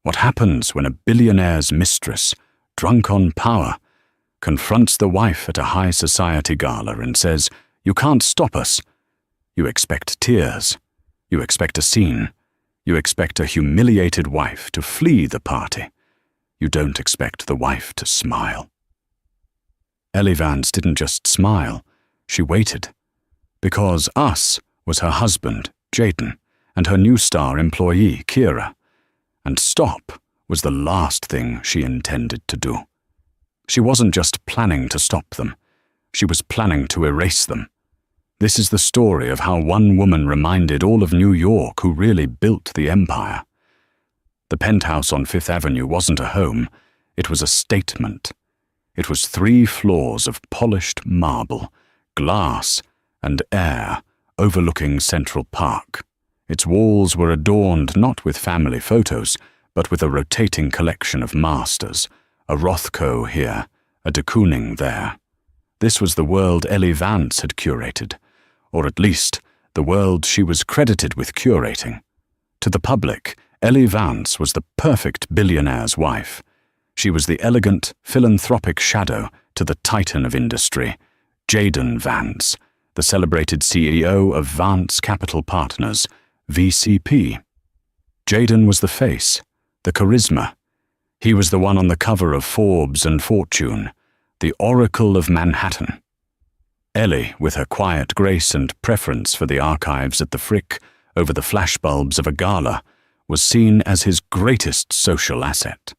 What happens when a billionaire's mistress, drunk on power, confronts the wife at a high society gala and says, "You can't stop us." You expect tears. You expect a scene. You expect a humiliated wife to flee the party. You don't expect the wife to smile. Ellie Vance didn't just smile, she waited. Because Us was her husband, Jaden, and her new star employee, Kira. And stop was the last thing she intended to do. She wasn't just planning to stop them. She was planning to erase them. This is the story of how one woman reminded all of New York who really built the empire. The penthouse on Fifth Avenue wasn't a home, it was a statement. It was 3 floors of polished marble, glass, and air overlooking Central Park. Its walls were adorned not with family photos, but with a rotating collection of masters, a Rothko here, a de Kooning there. This was the world Ellie Vance had curated, or at least the world she was credited with curating. To the public, Ellie Vance was the perfect billionaire's wife. She was the elegant, philanthropic shadow to the titan of industry, Jaden Vance, the celebrated CEO of Vance Capital Partners, VCP. Jaden was the face, the charisma. He was the one on the cover of Forbes and Fortune, the Oracle of Manhattan. Ellie, with her quiet grace and preference for the archives at the Frick over the flashbulbs of a gala, was seen as his greatest social asset,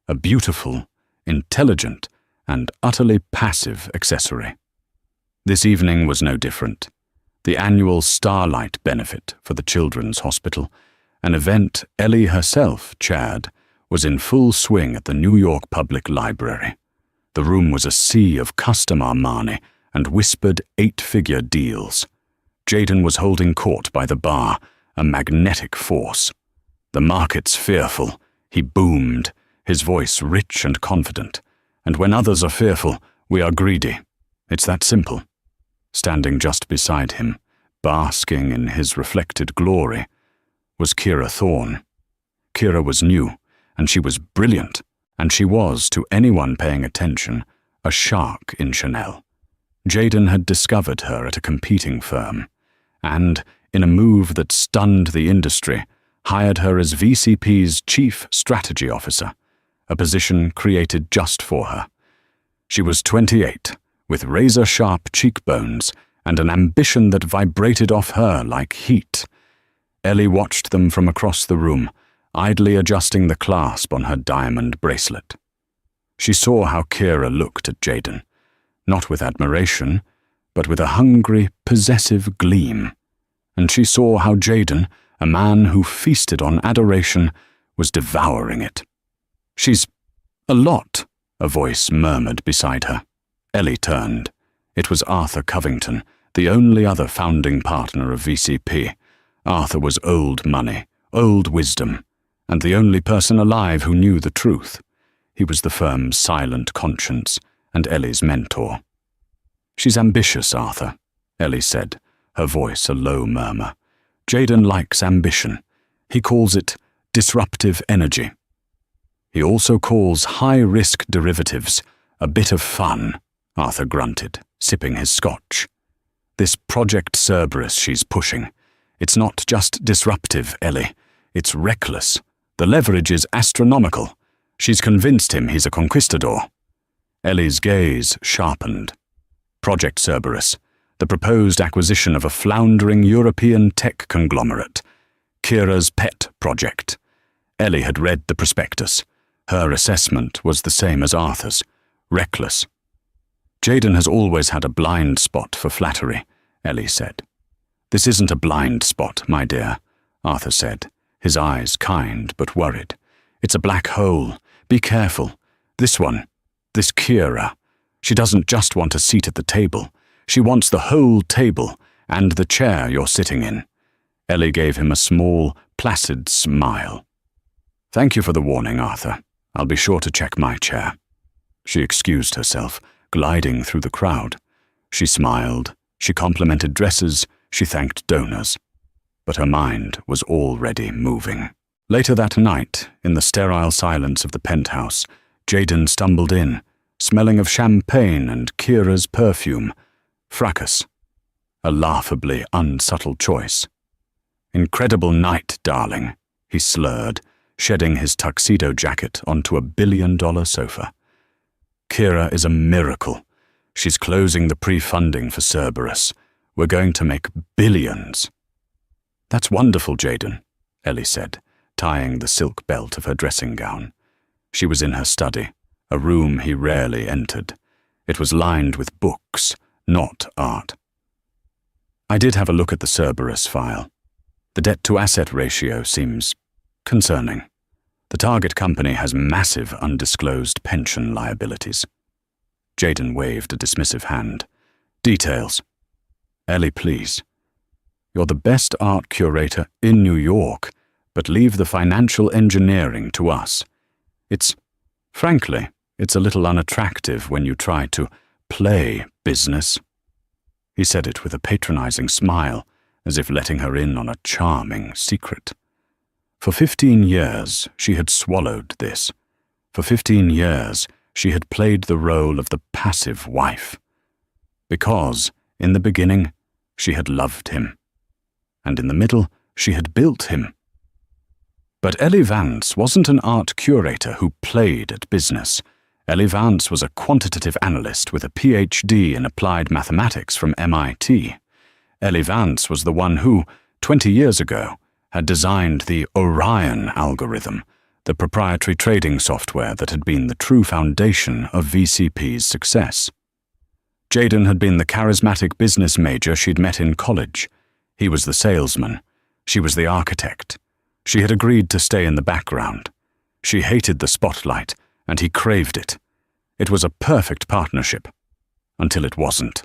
a beautiful, intelligent, and utterly passive accessory. This evening was no different. The annual Starlight benefit for the Children's Hospital, an event Ellie herself chaired, was in full swing at the New York Public Library. The room was a sea of custom Armani and whispered 8-figure deals. Jaden was holding court by the bar, a magnetic force. "The market's fearful," he boomed, his voice rich and confident. "And when others are fearful, we are greedy. It's that simple." Standing just beside him, basking in his reflected glory, was Kira Thorne. Kira was new, and she was brilliant, and she was, to anyone paying attention, a shark in Chanel. Jaden had discovered her at a competing firm, and, in a move that stunned the industry, hired her as VCP's Chief Strategy Officer, a position created just for her. She was 28, with razor-sharp cheekbones and an ambition that vibrated off her like heat. Ellie watched them from across the room, idly adjusting the clasp on her diamond bracelet. She saw how Kira looked at Jaden, not with admiration, but with a hungry, possessive gleam. And she saw how Jaden, a man who feasted on adoration, was devouring it. "She's a lot," a voice murmured beside her. Ellie turned. It was Arthur Covington, the only other founding partner of VCP. Arthur was old money, old wisdom, and the only person alive who knew the truth. He was the firm's silent conscience and Ellie's mentor. "She's ambitious, Arthur," Ellie said, her voice a low murmur. "Jaden likes ambition. He calls it disruptive energy. He also calls high-risk derivatives a bit of fun," Arthur grunted, sipping his scotch. "This Project Cerberus she's pushing. It's not just disruptive, Ellie. It's reckless. The leverage is astronomical. She's convinced him he's a conquistador." Ellie's gaze sharpened. Project Cerberus, the proposed acquisition of a floundering European tech conglomerate. Kira's pet project. Ellie had read the prospectus. Her assessment was the same as Arthur's. Reckless. "Jaden has always had a blind spot for flattery," Ellie said. "This isn't a blind spot, my dear," Arthur said, his eyes kind but worried. "It's a black hole. Be careful. This one, this Kira, she doesn't just want a seat at the table. She wants the whole table and the chair you're sitting in." Ellie gave him a small, placid smile. "Thank you for the warning, Arthur. I'll be sure to check my chair." She excused herself, gliding through the crowd. She smiled, she complimented dresses, she thanked donors. But her mind was already moving. Later that night, in the sterile silence of the penthouse, Jaden stumbled in, smelling of champagne and Kira's perfume. Fracas. A laughably unsubtle choice. "Incredible night, darling," he slurred, shedding his tuxedo jacket onto a $1 billion sofa. "Kira is a miracle. She's closing the pre-funding for Cerberus. We're going to make billions." "That's wonderful, Jaden," Ellie said, tying the silk belt of her dressing gown. She was in her study, a room he rarely entered. It was lined with books, not art. "I did have a look at the Cerberus file. The debt-to-asset ratio seems concerning. The target company has massive undisclosed pension liabilities." Jaden waved a dismissive hand. "Details." "Ellie, please. You're the best art curator in New York, but leave the financial engineering to us. Frankly, it's a little unattractive when you try to play business." He said it with a patronizing smile, as if letting her in on a charming secret. For 15 years, she had swallowed this. For 15 years, she had played the role of the passive wife. Because, in the beginning, she had loved him. And in the middle, she had built him. But Ellie Vance wasn't an art curator who played at business. Ellie Vance was a quantitative analyst with a PhD in applied mathematics from MIT. Ellie Vance was the one who, 20 years ago, had designed the Orion algorithm, the proprietary trading software that had been the true foundation of VCP's success. Jaden had been the charismatic business major she'd met in college. He was the salesman. She was the architect. She had agreed to stay in the background. She hated the spotlight, and he craved it. It was a perfect partnership, until it wasn't.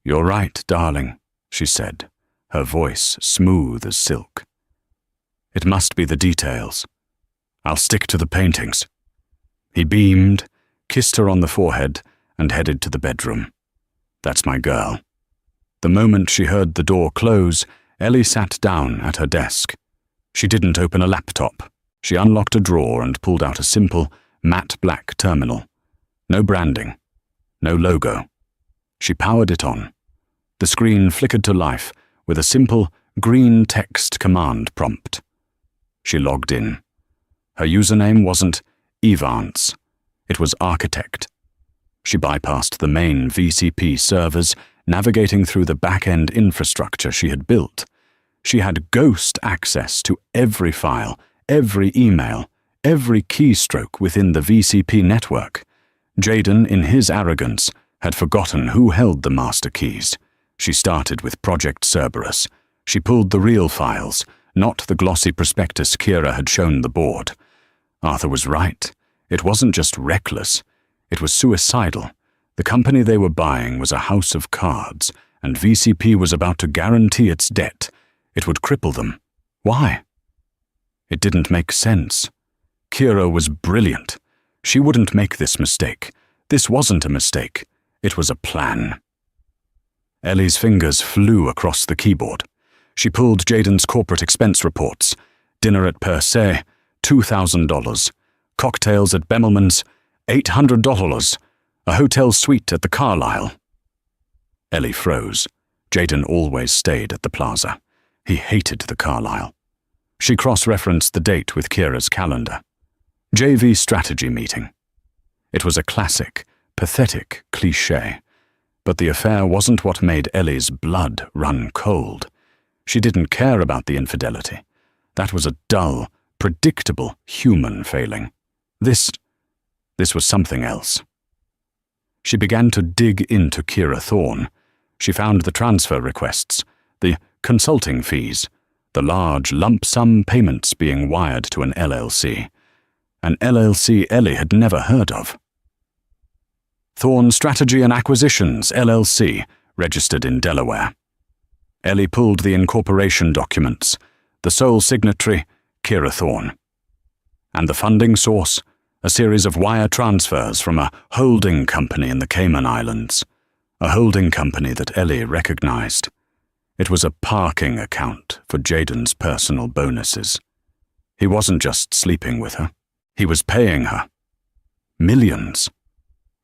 "You're right, darling," she said, her voice smooth as silk. "It must be the details. I'll stick to the paintings." He beamed, kissed her on the forehead, and headed to the bedroom. "That's my girl." The moment she heard the door close, Ellie sat down at her desk. She didn't open a laptop. She unlocked a drawer and pulled out a simple, matte black terminal. No branding. No logo. She powered it on. The screen flickered to life with a simple, green text command prompt. She logged in. Her username wasn't Evance. It was Architect. She bypassed the main VCP servers, navigating through the back-end infrastructure she had built. She had ghost access to every file, every email, every keystroke within the VCP network. Jaden, in his arrogance, had forgotten who held the master keys. She started with Project Cerberus. She pulled the real files, not the glossy prospectus Kira had shown the board. Arthur was right. It wasn't just reckless. It was suicidal. The company they were buying was a house of cards, and VCP was about to guarantee its debt. It would cripple them. Why? It didn't make sense. Kira was brilliant. She wouldn't make this mistake. This wasn't a mistake. It was a plan. Ellie's fingers flew across the keyboard. She pulled Jaden's corporate expense reports. Dinner at Per Se, $2,000. Cocktails at Bemmelman's, $800. A hotel suite at the Carlyle. Ellie froze. Jaden always stayed at the plaza. He hated the Carlyle. She cross-referenced the date with Kira's calendar. JV strategy meeting. It was a classic, pathetic cliché. But the affair wasn't what made Ellie's blood run cold. She didn't care about the infidelity. That was a dull, predictable human failing. This was something else. She began to dig into Kira Thorne. She found the transfer requests, the consulting fees, the large lump sum payments being wired to an LLC. An LLC Ellie had never heard of. Thorne Strategy and Acquisitions, LLC, registered in Delaware. Ellie pulled the incorporation documents, the sole signatory, Kira Thorne. And the funding source, a series of wire transfers from a holding company in the Cayman Islands, a holding company that Ellie recognized. It was a parking account for Jaden's personal bonuses. He wasn't just sleeping with her. He was paying her. Millions.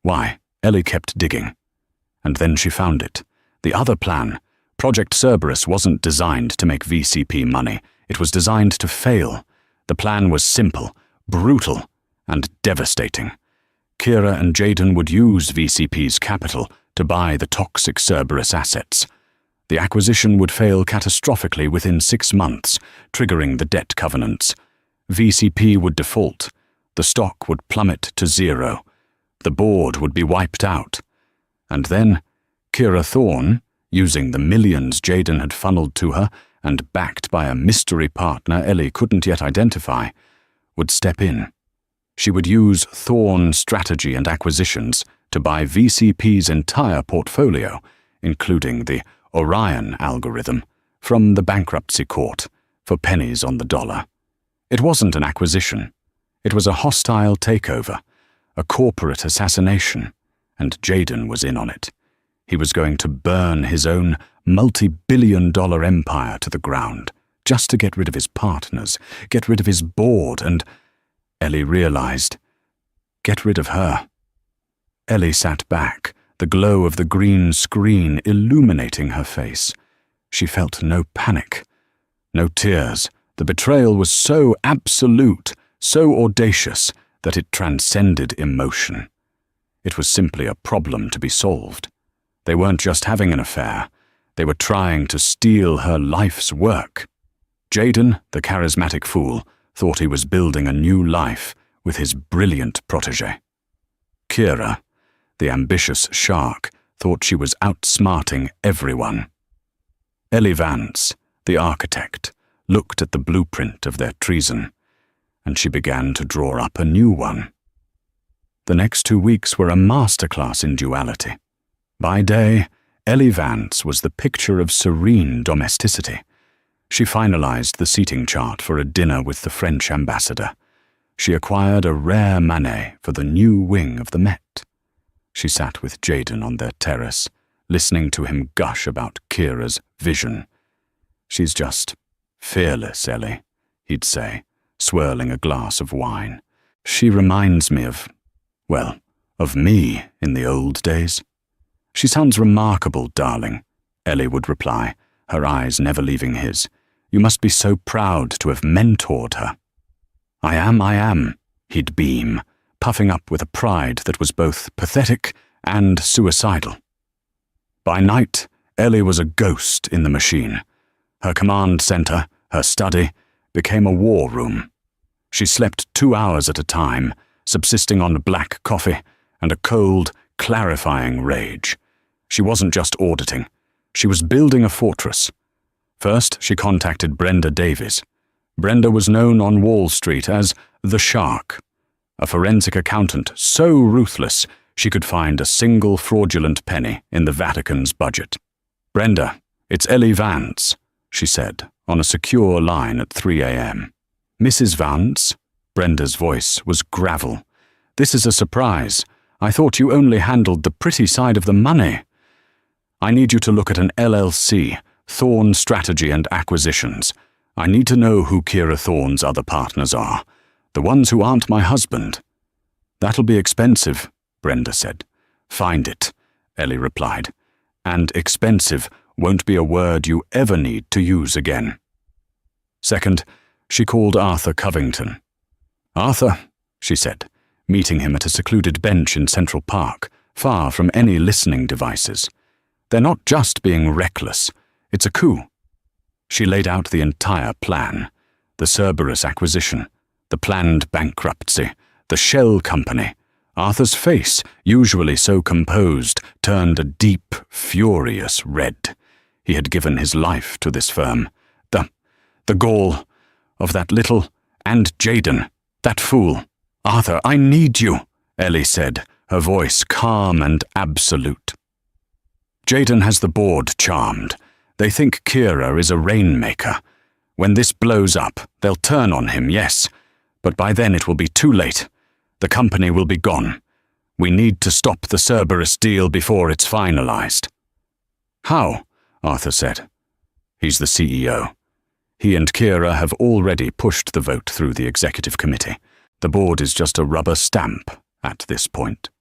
Why? Ellie kept digging. And then she found it. The other plan. Project Cerberus wasn't designed to make VCP money. It was designed to fail. The plan was simple, brutal, and devastating. Kira and Jaden would use VCP's capital to buy the toxic Cerberus assets. The acquisition would fail catastrophically within 6 months, triggering the debt covenants. VCP would default. The stock would plummet to 0. The board would be wiped out. And then, Kira Thorne, using the millions Jaden had funneled to her and backed by a mystery partner Ellie couldn't yet identify, would step in. She would use Thorne strategy and acquisitions to buy VCP's entire portfolio, including the Orion algorithm, from the bankruptcy court for pennies on the dollar. It wasn't an acquisition. It was a hostile takeover, a corporate assassination, and Jaden was in on it. He was going to burn his own multi-billion-dollar empire to the ground, just to get rid of his partners, get rid of his board, and Ellie realized, get rid of her. Ellie sat back, the glow of the green screen illuminating her face. She felt no panic, no tears. The betrayal was so absolute, so audacious, that it transcended emotion. It was simply a problem to be solved. They weren't just having an affair. They were trying to steal her life's work. Jaden, the charismatic fool, thought he was building a new life with his brilliant protégé. Kira, the ambitious shark, thought she was outsmarting everyone. Ellie Vance, the architect, looked at the blueprint of their treason, and she began to draw up a new one. The next 2 weeks were a masterclass in duality. By day, Ellie Vance was the picture of serene domesticity. She finalized the seating chart for a dinner with the French ambassador. She acquired a rare Manet for the new wing of the Met. She sat with Jaden on their terrace, listening to him gush about Kira's vision. "She's just fearless, Ellie," he'd say, swirling a glass of wine. "She reminds me of, well, of me in the old days." "She sounds remarkable, darling," Ellie would reply, her eyes never leaving his. "You must be so proud to have mentored her." I am," he'd beam, puffing up with a pride that was both pathetic and suicidal. By night, Ellie was a ghost in the machine. Her command center, her study, became a war room. She slept 2 hours at a time, subsisting on black coffee and a cold, clarifying rage. She wasn't just auditing. She was building a fortress. First, she contacted Brenda Davies. Brenda was known on Wall Street as the Shark, a forensic accountant so ruthless she could find a single fraudulent penny in the Vatican's budget. "Brenda, it's Ellie Vance," she said, on a secure line at 3 a.m. "Mrs. Vance?" Brenda's voice was gravel. "This is a surprise. I thought you only handled the pretty side of the money. I need you to look at an LLC, Thorne Strategy and Acquisitions. I need to know who Kira Thorne's other partners are, the ones who aren't my husband." "That'll be expensive," Brenda said. "Find it," Ellie replied. "And expensive won't be a word you ever need to use again." Second, she called Arthur Covington. "Arthur," she said, meeting him at a secluded bench in Central Park, far from any listening devices. "They're not just being reckless. It's a coup." She laid out the entire plan: the Cerberus acquisition, the planned bankruptcy, the shell company. Arthur's face, usually so composed, turned a deep, furious red. He had given his life to this firm. The gall of that little, and Jaden, that fool. "Arthur, I need you," Ellie said, her voice calm and absolute. "Jaden has the board charmed. They think Kira is a rainmaker. When this blows up, they'll turn on him, yes, but by then it will be too late. The company will be gone. We need to stop the Cerberus deal before it's finalized." "How?" Arthur said. "He's the CEO. He and Kira have already pushed the vote through the executive committee. The board is just a rubber stamp at this point.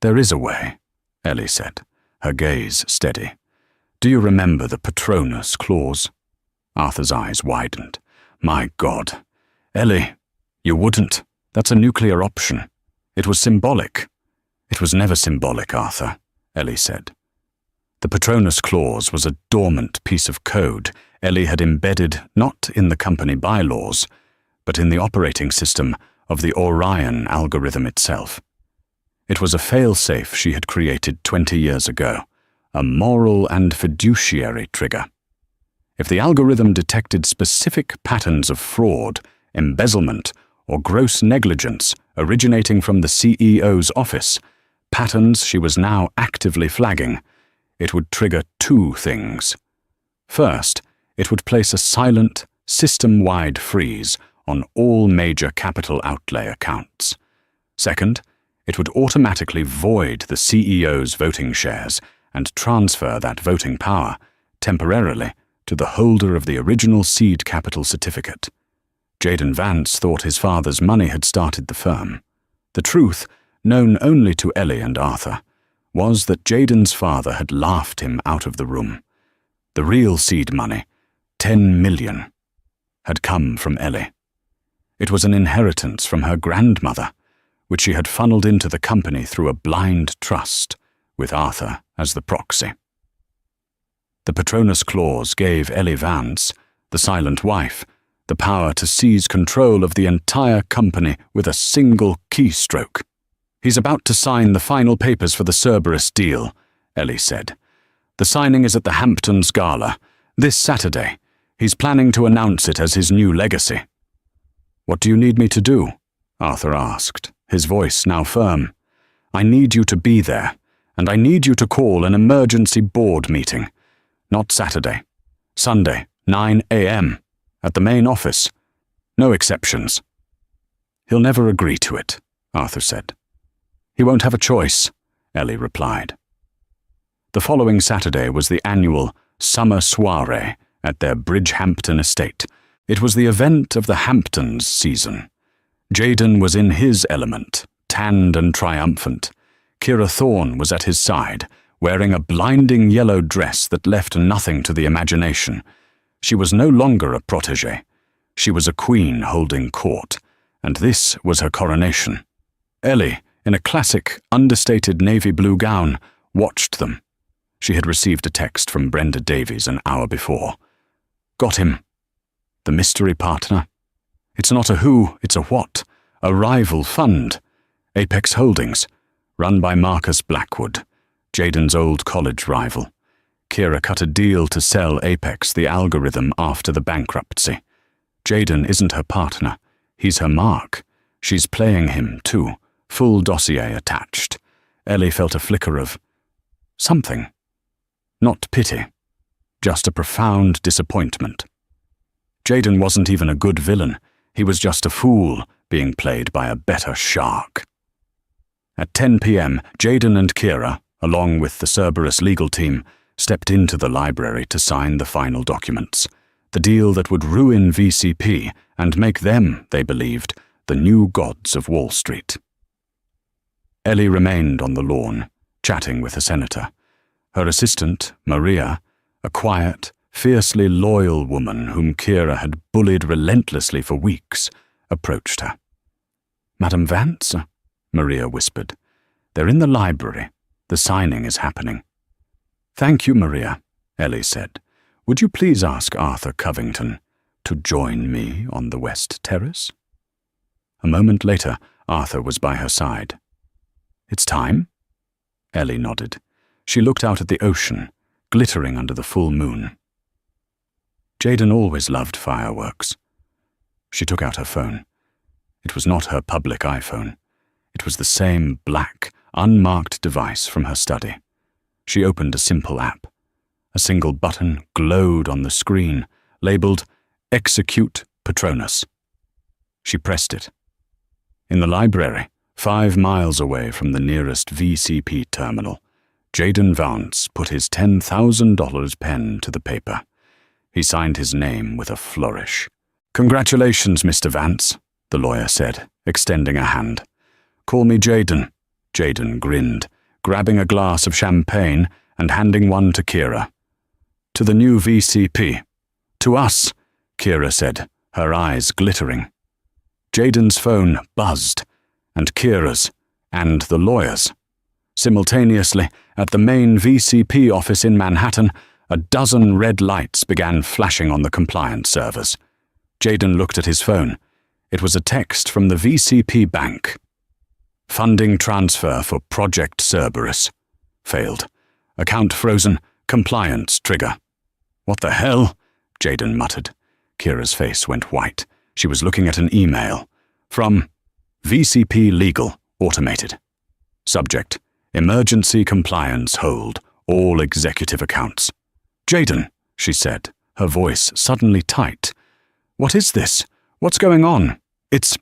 There is a way, Ellie said, her gaze steady. Do you remember the Patronus clause? Arthur's eyes widened. My God. Ellie, you wouldn't. That's a nuclear option. It was symbolic. It was never symbolic, Arthur, Ellie said. The Patronus clause was a dormant piece of code Ellie had embedded not in the company bylaws, but in the operating system of the Orion algorithm itself. It was a failsafe she had created 20 years ago, a moral and fiduciary trigger. If the algorithm detected specific patterns of fraud, embezzlement, or gross negligence originating from the CEO's office, patterns she was now actively flagging, it would trigger two things. First, it would place a silent, system-wide freeze on all major capital outlay accounts. Second, it would automatically void the CEO's voting shares and transfer that voting power, temporarily, to the holder of the original seed capital certificate. Jaden Vance thought his father's money had started the firm. The truth, known only to Ellie and Arthur, was that Jaden's father had laughed him out of the room. The real seed money, $10 million, had come from Ellie. It was an inheritance from her grandmother, which she had funneled into the company through a blind trust, with Arthur as the proxy. The Patronus clause gave Ellie Vance, the silent wife, the power to seize control of the entire company with a single keystroke. He's about to sign the final papers for the Cerberus deal, Ellie said. The signing is at the Hamptons Gala, this Saturday. He's planning to announce it as his new legacy. What do you need me to do? Arthur asked, his voice now firm. I need you to be there, and I need you to call an emergency board meeting. Not Saturday. Sunday, 9 a.m., at the main office. No exceptions. He'll never agree to it, Arthur said. He won't have a choice, Ellie replied. The following Saturday was the annual summer soiree at their Bridgehampton estate. It was the event of the Hamptons season. Jaden was in his element, tanned and triumphant. Kira Thorne was at his side, wearing a blinding yellow dress that left nothing to the imagination. She was no longer a protégée. She was a queen holding court, and this was her coronation. Ellie, in a classic, understated navy blue gown, watched them. She had received a text from Brenda Davies an hour before. Got him. The mystery partner. It's not a who, it's a what. A rival fund. Apex Holdings, run by Marcus Blackwood, Jaden's old college rival. Kira cut a deal to sell Apex the algorithm after the bankruptcy. Jaden isn't her partner. He's her mark. She's playing him, too. Full dossier attached. Ellie felt a flicker of something. Not pity. Just a profound disappointment. Jaden wasn't even a good villain. He was just a fool being played by a better shark. At 10 p.m., Jaden and Kira, along with the Cerberus legal team, stepped into the library to sign the final documents. The deal that would ruin VCP and make them, they believed, the new gods of Wall Street. Ellie remained on the lawn, chatting with the senator. Her assistant, Maria, a quiet, fiercely loyal woman whom Kira had bullied relentlessly for weeks, approached her. Madam Vance, Maria whispered. They're in the library. The signing is happening. Thank you, Maria, Ellie said. Would you please ask Arthur Covington to join me on the West Terrace? A moment later, Arthur was by her side. It's time? Ellie nodded. She looked out at the ocean, glittering under the full moon. Jaden always loved fireworks. She took out her phone. It was not her public iPhone. It was the same black, unmarked device from her study. She opened a simple app. A single button glowed on the screen, labeled Execute Patronus. She pressed it. In the library, 5 miles away from the nearest VCP terminal, Jaden Vance put his $10,000 pen to the paper. He signed his name with a flourish. "Congratulations, Mr. Vance," the lawyer said, extending a hand. "Call me Jaden." Jaden grinned, grabbing a glass of champagne and handing one to Kira. "To the new VCP." "To us," Kira said, her eyes glittering. Jaden's phone buzzed, and Kira's, and the lawyer's. Simultaneously, at the main VCP office in Manhattan, a dozen red lights began flashing on the compliance servers. Jaden looked at his phone. It was a text from the VCP bank. "Funding transfer for Project Cerberus. Failed. Account frozen. Compliance trigger." "What the hell?" Jaden muttered. Kira's face went white. She was looking at an email. From VCP Legal, Automated. Subject: Emergency compliance hold. All executive accounts. "Jaden," she said, her voice suddenly tight. "What is this? What's going on?" It's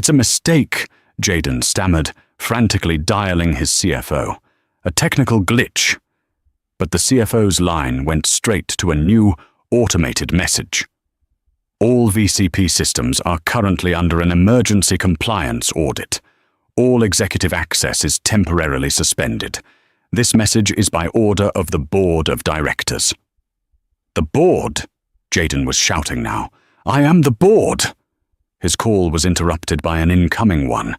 a mistake," Jaden stammered, frantically dialing his CFO. "A technical glitch." But the CFO's line went straight to a new, automated message. "All VCP systems are currently under an emergency compliance audit. All executive access is temporarily suspended. This message is by order of the Board of Directors." "The board?" Jaden was shouting now. "I am the board!" His call was interrupted by an incoming one.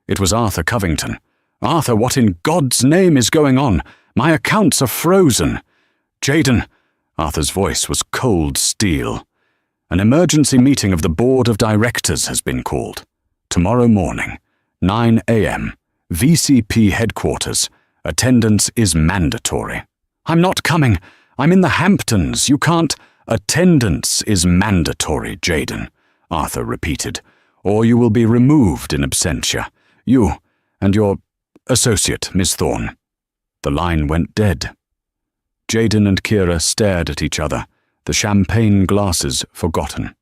It was Arthur Covington. "Arthur, what in God's name is going on? My accounts are frozen." "Jaden," Arthur's voice was cold steel. "An emergency meeting of the Board of Directors has been called. Tomorrow morning, 9 a.m., VCP headquarters. Attendance is mandatory." "I'm not coming. I'm in the Hamptons. You can't—" "Attendance is mandatory, Jaden," Arthur repeated, "or you will be removed in absentia. You and your associate, Miss Thorne." The line went dead. Jaden and Kira stared at each other, the champagne glasses forgotten.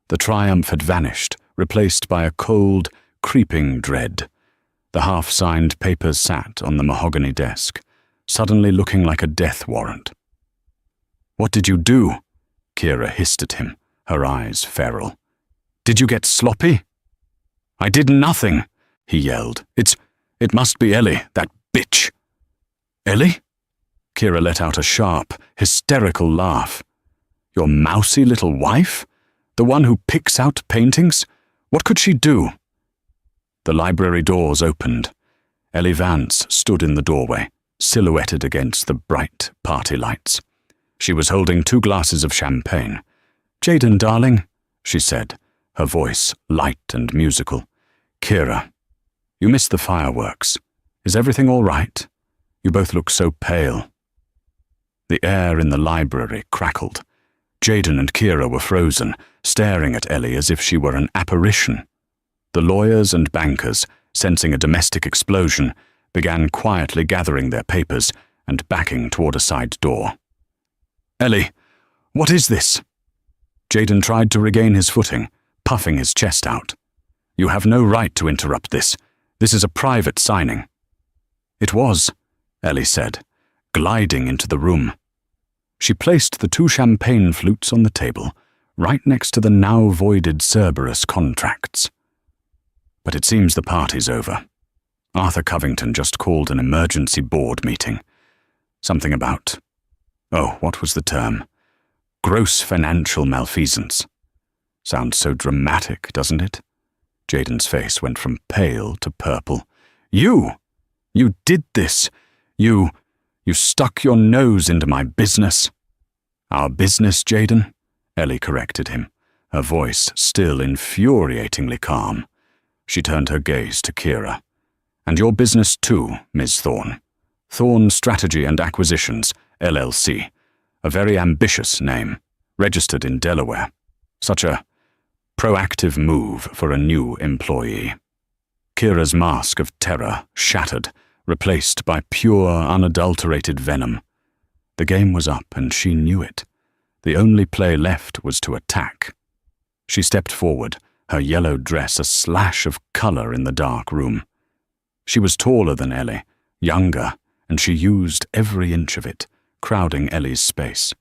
The triumph had vanished, replaced by a cold, creeping dread. The half-signed papers sat on the mahogany desk, suddenly looking like a death warrant. "What did you do?" Kira hissed at him, her eyes feral. "Did you get sloppy?" "I did nothing," he yelled. It must be Ellie, that bitch." "Ellie?" Kira let out a sharp, hysterical laugh. "Your mousy little wife? The one who picks out paintings? What could she do?" The library doors opened. Ellie Vance stood in the doorway, silhouetted against the bright party lights. She was holding 2 glasses of champagne. "Jaden, darling," she said, her voice light and musical. "Kira, you missed the fireworks. Is everything all right? You both look so pale." The air in the library crackled. Jaden and Kira were frozen, staring at Ellie as if she were an apparition. The lawyers and bankers, sensing a domestic explosion, began quietly gathering their papers and backing toward a side door. "Ellie, what is this?" Jaden tried to regain his footing, puffing his chest out. "You have no right to interrupt this. This is a private signing." "It was," Ellie said, gliding into the room. She placed the 2 champagne flutes on the table, right next to the now voided Cerberus contracts. "But it seems the party's over. Arthur Covington just called an emergency board meeting. Something about— what was the term? Gross financial malfeasance. Sounds so dramatic, doesn't it?" Jaden's face went from pale to purple. You did this! You stuck your nose into my business." "Our business, Jaden?" Ellie corrected him, her voice still infuriatingly calm. She turned her gaze to Kira. "And your business too, Ms. Thorne. Thorne Strategy and Acquisitions, LLC. A very ambitious name, registered in Delaware. Such a proactive move for a new employee." Kira's mask of terror shattered, replaced by pure, unadulterated venom. The game was up, and she knew it. The only play left was to attack. She stepped forward, her yellow dress a slash of color in the dark room. She was taller than Ellie, younger, and she used every inch of it, crowding Ellie's space.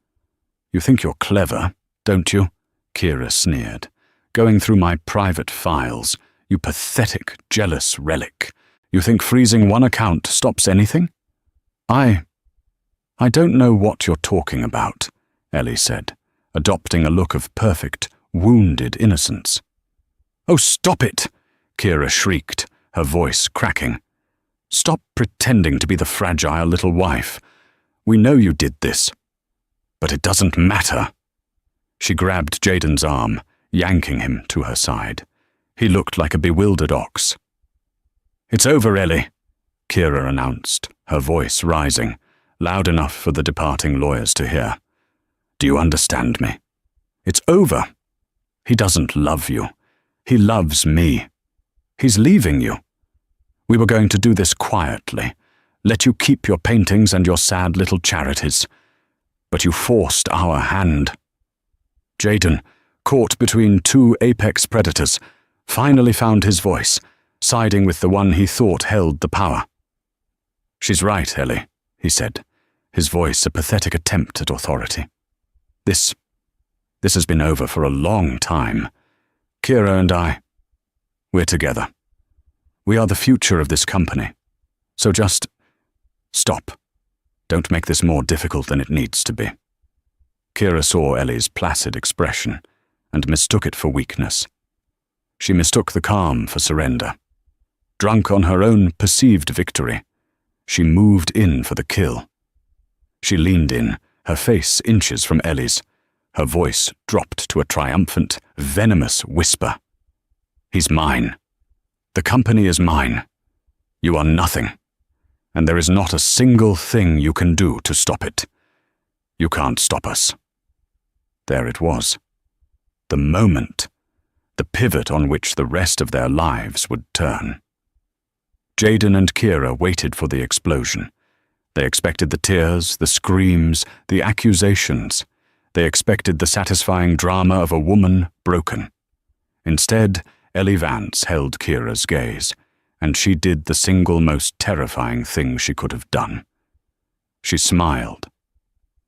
You think you're clever, don't you? Kira sneered. Going through my private files, you pathetic, jealous relic. You think freezing one account stops anything? I don't know what you're talking about, Ellie said, adopting a look of perfect, wounded innocence. Oh, stop it! Kira shrieked, her voice cracking. Stop pretending to be the fragile little wife. We know you did this. But it doesn't matter. She grabbed Jaden's arm, yanking him to her side. He looked like a bewildered ox. It's over, Ellie, Kira announced, her voice rising, loud enough for the departing lawyers to hear. Do you understand me? It's over. He doesn't love you. He loves me. He's leaving you. We were going to do this quietly, let you keep your paintings and your sad little charities. But you forced our hand. Jaden, caught between two apex predators, finally found his voice, siding with the one he thought held the power. She's right, Ellie, he said, his voice a pathetic attempt at authority. This has been over for a long time. Kira and I, we're together. We are the future of this company. So just stop. Don't make this more difficult than it needs to be. Kira saw Ellie's placid expression and mistook it for weakness. She mistook the calm for surrender. Drunk on her own perceived victory, she moved in for the kill. She leaned in, her face inches from Ellie's. Her voice dropped to a triumphant, venomous whisper. He's mine. The company is mine. You are nothing. And there is not a single thing you can do to stop it. You can't stop us. There it was. The moment. The pivot on which the rest of their lives would turn. Jaden and Kira waited for the explosion. They expected the tears, the screams, the accusations. They expected the satisfying drama of a woman broken. Instead, Ellie Vance held Kira's gaze, and she did the single most terrifying thing she could have done. She smiled.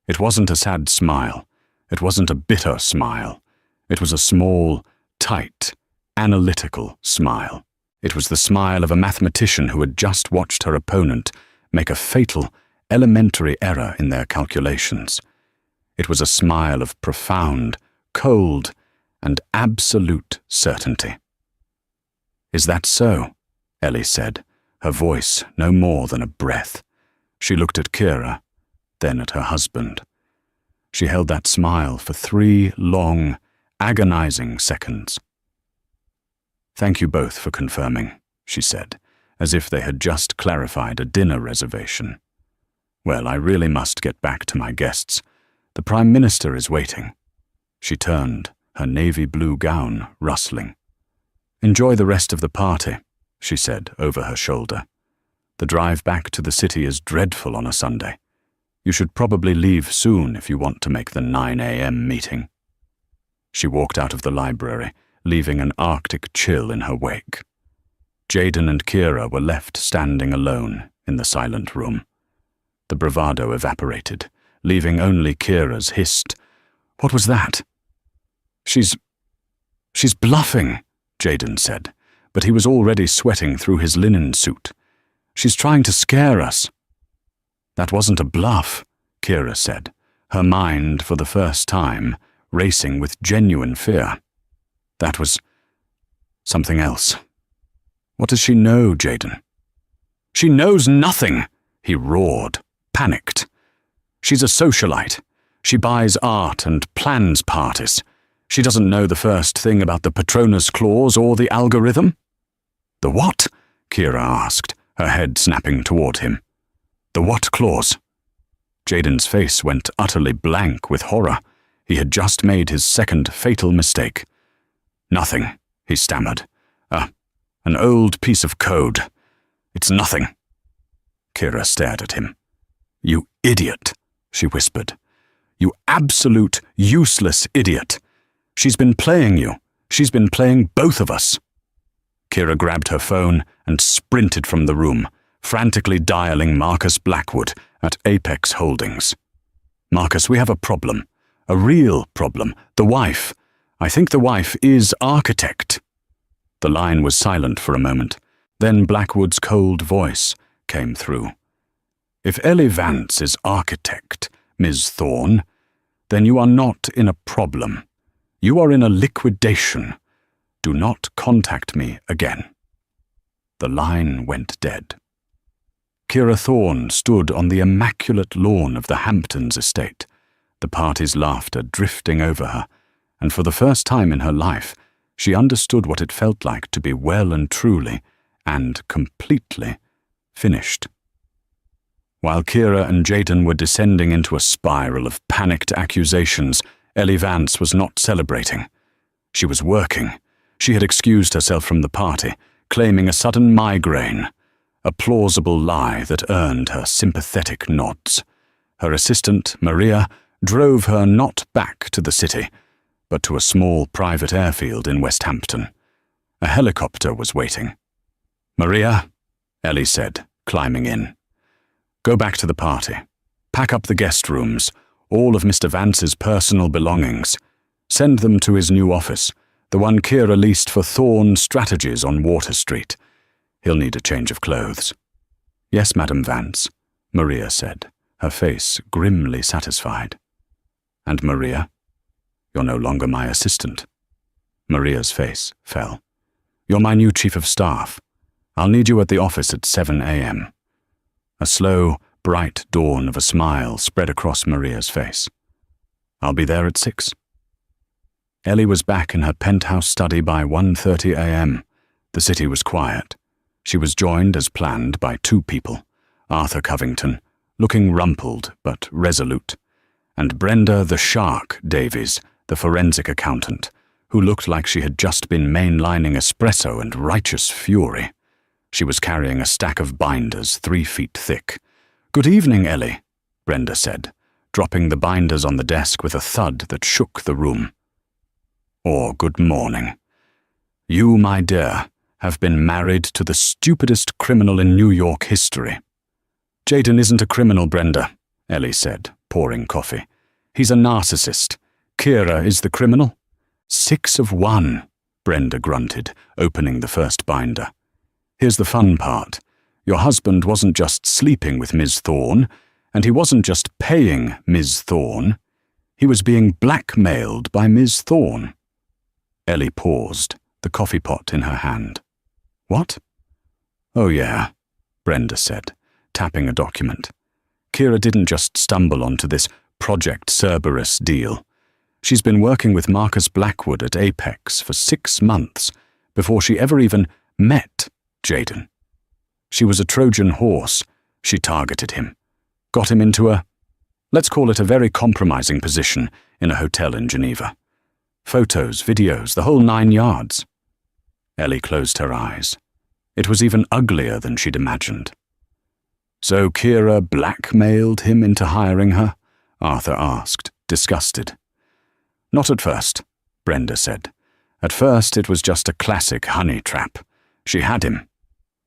It wasn't a sad smile. It wasn't a bitter smile. It was a small, tight, analytical smile. It was the smile of a mathematician who had just watched her opponent make a fatal, elementary error in their calculations. It was a smile of profound, cold, and absolute certainty. Is that so? Ellie said, her voice no more than a breath. She looked at Kira, then at her husband. She held that smile for 3 long, agonizing seconds. Thank you both for confirming, she said, as if they had just clarified a dinner reservation. Well, I really must get back to my guests. The Prime Minister is waiting. She turned, her navy blue gown rustling. Enjoy the rest of the party, she said over her shoulder. The drive back to the city is dreadful on a Sunday. You should probably leave soon if you want to make the 9 a.m. meeting. She walked out of the library, leaving an Arctic chill in her wake. Jaden and Kira were left standing alone in the silent room. The bravado evaporated, leaving only Kira's hissed, "What was that?" She's bluffing," Jaden said, but he was already sweating through his linen suit. "She's trying to scare us." "That wasn't a bluff," Kira said, her mind, for the first time, racing with genuine fear. "That was something else." "What does she know, Jaden?" "She knows nothing," he roared, panicked. "She's a socialite. She buys art and plans parties. She doesn't know the first thing about the Patronus Clause or the algorithm." "The what?" Kira asked, her head snapping toward him. "The what clause?" Jaden's face went utterly blank with horror. He had just made his second fatal mistake. "Nothing," he stammered. An old piece of code. It's nothing." Kira stared at him. "You idiot," she whispered. "You absolute, useless idiot. She's been playing you. She's been playing both of us." Kira grabbed her phone and sprinted from the room, frantically dialing Marcus Blackwood at Apex Holdings. "Marcus, we have a problem. A real problem. The wife. I think the wife is architect." The line was silent for a moment. Then Blackwood's cold voice came through. "If Ellie Vance is architect, Ms. Thorne, then you are not in a problem. You are in a liquidation. Do not contact me again." The line went dead. Kira Thorne stood on the immaculate lawn of the Hamptons estate, the party's laughter drifting over her, and for the first time in her life, she understood what it felt like to be well and truly, and completely, finished. While Kira and Jaden were descending into a spiral of panicked accusations, Ellie Vance was not celebrating. She was working. She had excused herself from the party, claiming a sudden migraine, a plausible lie that earned her sympathetic nods. Her assistant, Maria, drove her not back to the city, but to a small private airfield in West Hampton. A helicopter was waiting. "Maria," Ellie said, climbing in. "Go back to the party. Pack up the guest rooms, all of Mr. Vance's personal belongings. Send them to his new office, the one Kira leased for Thorne Strategies on Water Street. He'll need a change of clothes." "Yes, Madam Vance," Maria said, her face grimly satisfied. "And Maria, you're no longer my assistant." Maria's face fell. "You're my new chief of staff. I'll need you at the office at 7 a.m. A slow, bright dawn of a smile spread across Maria's face. "I'll be there at 6. Ellie was back in her penthouse study by 1:30 a.m. The city was quiet. She was joined as planned by 2 people, Arthur Covington, looking rumpled but resolute, and Brenda the Shark Davies, the forensic accountant, who looked like she had just been mainlining espresso and righteous fury. She was carrying a stack of binders 3 feet thick. "Good evening, Ellie," Brenda said, dropping the binders on the desk with a thud that shook the room. "Or good morning. You, my dear, have been married to the stupidest criminal in New York history." "Jaden isn't a criminal, Brenda," Ellie said, pouring coffee. "He's a narcissist. Kira is the criminal." 6 of 1, Brenda grunted, opening the first binder. "Here's the fun part. Your husband wasn't just sleeping with Ms. Thorne, and he wasn't just paying Ms. Thorne. He was being blackmailed by Ms. Thorne." Ellie paused, the coffee pot in her hand. "What?" "Oh yeah," Brenda said, tapping a document. "Kira didn't just stumble onto this Project Cerberus deal. She's been working with Marcus Blackwood at Apex for 6 months before she ever even met Jaden. She was a Trojan horse. She targeted him, got him into let's call it a very compromising position in a hotel in Geneva. Photos, videos, the whole 9 yards. Ellie closed her eyes. It was even uglier than she'd imagined. "So Kira blackmailed him into hiring her?" Arthur asked, disgusted. "Not at first," Brenda said. "At first it was just a classic honey trap. She had him.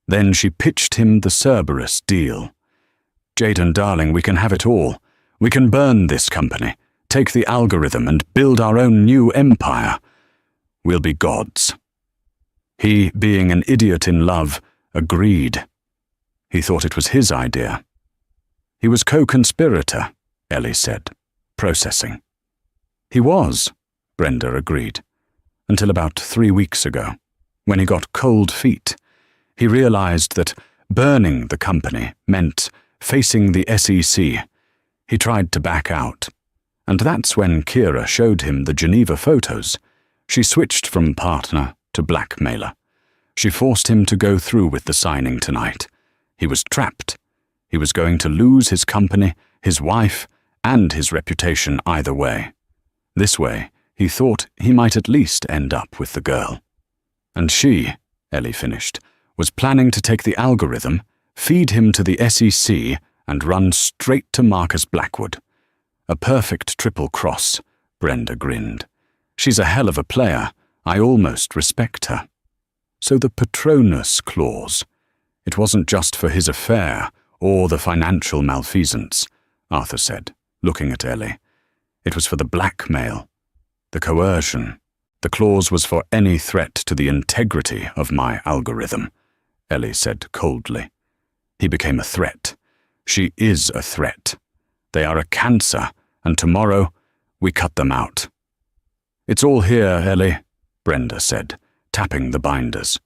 Then she pitched him the Cerberus deal. Jaden, darling, we can have it all. We can burn this company, take the algorithm and build our own new empire. We'll be gods." He, being an idiot in love, agreed. He thought it was his idea. "He was co-conspirator," Ellie said, processing. "He was," Brenda agreed, "until about 3 weeks ago, when he got cold feet. He realized that burning the company meant facing the SEC. He tried to back out, and that's when Kira showed him the Geneva photos. She switched from partner to blackmailer. She forced him to go through with the signing tonight. He was trapped. He was going to lose his company, his wife, and his reputation either way. This way, he thought he might at least end up with the girl. And she, Ellie finished, was planning to take the algorithm, feed him to the SEC, and run straight to Marcus Blackwood. A perfect triple cross, Brenda grinned. She's a hell of a player. I almost respect her. So the Patronus clause. It wasn't just for his affair or the financial malfeasance, Arthur said, looking at Ellie. It was for the blackmail, the coercion. The clause was for any threat to the integrity of my algorithm, Ellie said coldly. He became a threat. She is a threat. They are a cancer, and tomorrow we cut them out. It's all here, Ellie, Brenda said, tapping the binders.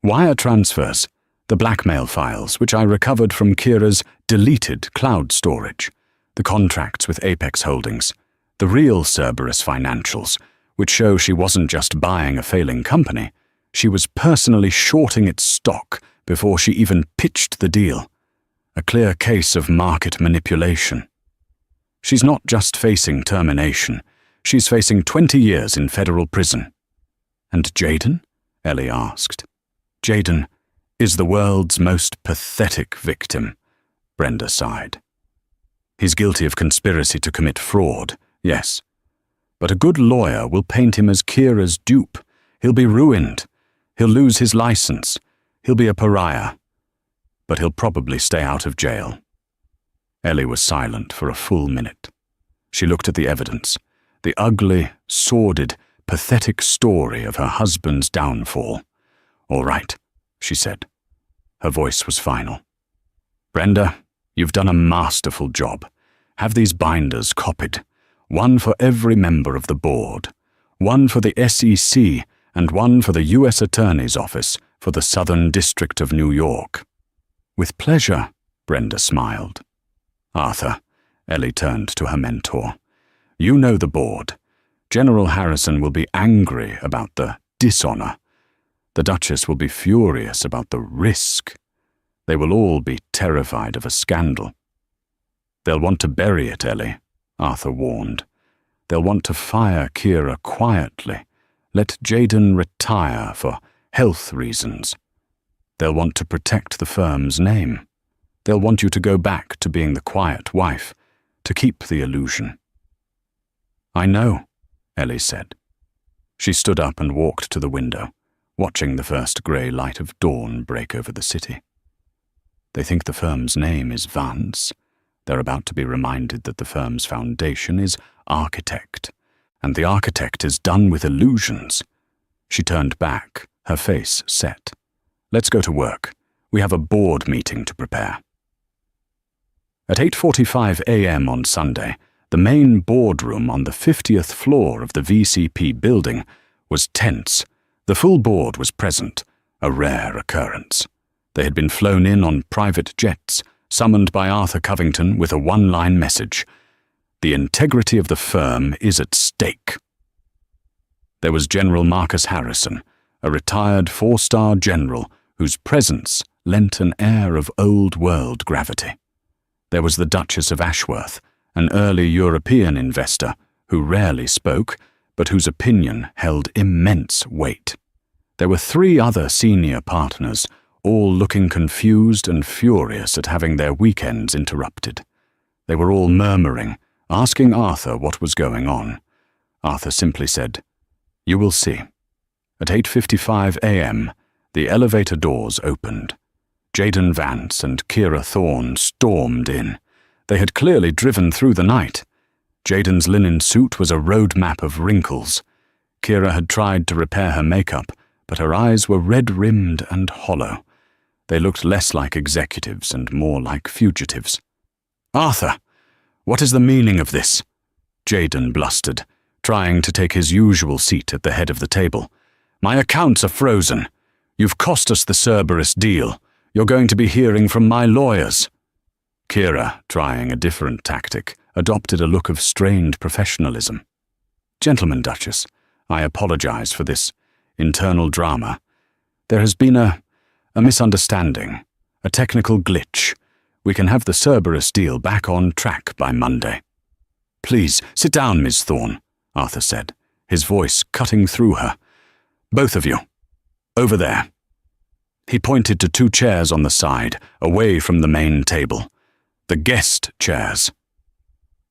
Wire transfers, the blackmail files, which I recovered from Kira's deleted cloud storage, the contracts with Apex Holdings, the real Cerberus financials, which show she wasn't just buying a failing company, she was personally shorting its stock before she even pitched the deal. A clear case of market manipulation. She's not just facing termination, she's facing 20 years in federal prison. And Jayden? Ellie asked. Jayden is the world's most pathetic victim, Brenda sighed. He's guilty of conspiracy to commit fraud, yes. But a good lawyer will paint him as Kira's dupe. He'll be ruined. He'll lose his license. He'll be a pariah. But he'll probably stay out of jail. Ellie was silent for a full minute. She looked at the evidence, the ugly, sordid, pathetic story of her husband's downfall. All right, she said. Her voice was final. Brenda, you've done a masterful job. Have these binders copied. One for every member of the board. One for the SEC and one for the U.S. Attorney's Office for the Southern District of New York. With pleasure, Brenda smiled. Arthur, Ellie turned to her mentor. You know the board. General Harrison will be angry about the dishonor. The Duchess will be furious about the risk. They will all be terrified of a scandal. They'll want to bury it, Ellie, Arthur warned. They'll want to fire Kira quietly, let Jayden retire for health reasons. They'll want to protect the firm's name. They'll want you to go back to being the quiet wife, to keep the illusion. I know, Ellie said. She stood up and walked to the window, watching the first grey light of dawn break over the city. They think the firm's name is Vance. They're about to be reminded that the firm's foundation is architect, and the architect is done with illusions. She turned back, her face set. Let's go to work. We have a board meeting to prepare. At 8:45 a.m. on Sunday, the main boardroom on the 50th floor of the VCP building was tense. The full board was present, a rare occurrence. They had been flown in on private jets, summoned by Arthur Covington with a one-line message. The integrity of the firm is at stake. There was General Marcus Harrison, a retired four-star general whose presence lent an air of old-world gravity. There was the Duchess of Ashworth, an early European investor who rarely spoke, but whose opinion held immense weight. There were 3 other senior partners, all looking confused and furious at having their weekends interrupted. They were all murmuring, asking Arthur what was going on. Arthur simply said, "You will see." At 8:55 a.m., the elevator doors opened. Jayden Vance and Kira Thorne stormed in. They had clearly driven through the night. Jayden's linen suit was a road map of wrinkles. Kira had tried to repair her makeup, but her eyes were red-rimmed and hollow. They looked less like executives and more like fugitives. "Arthur, what is the meaning of this?" Jayden blustered, trying to take his usual seat at the head of the table. "My accounts are frozen. You've cost us the Cerberus deal. You're going to be hearing from my lawyers." Kira, trying a different tactic, adopted a look of strained professionalism. "Gentlemen, Duchess, I apologize for this internal drama. There has been a misunderstanding, a technical glitch. We can have the Cerberus deal back on track by Monday." "Please, sit down, Ms. Thorne," Arthur said, his voice cutting through her. "Both of you. Over there." He pointed to 2 chairs on the side, away from the main table. The guest chairs.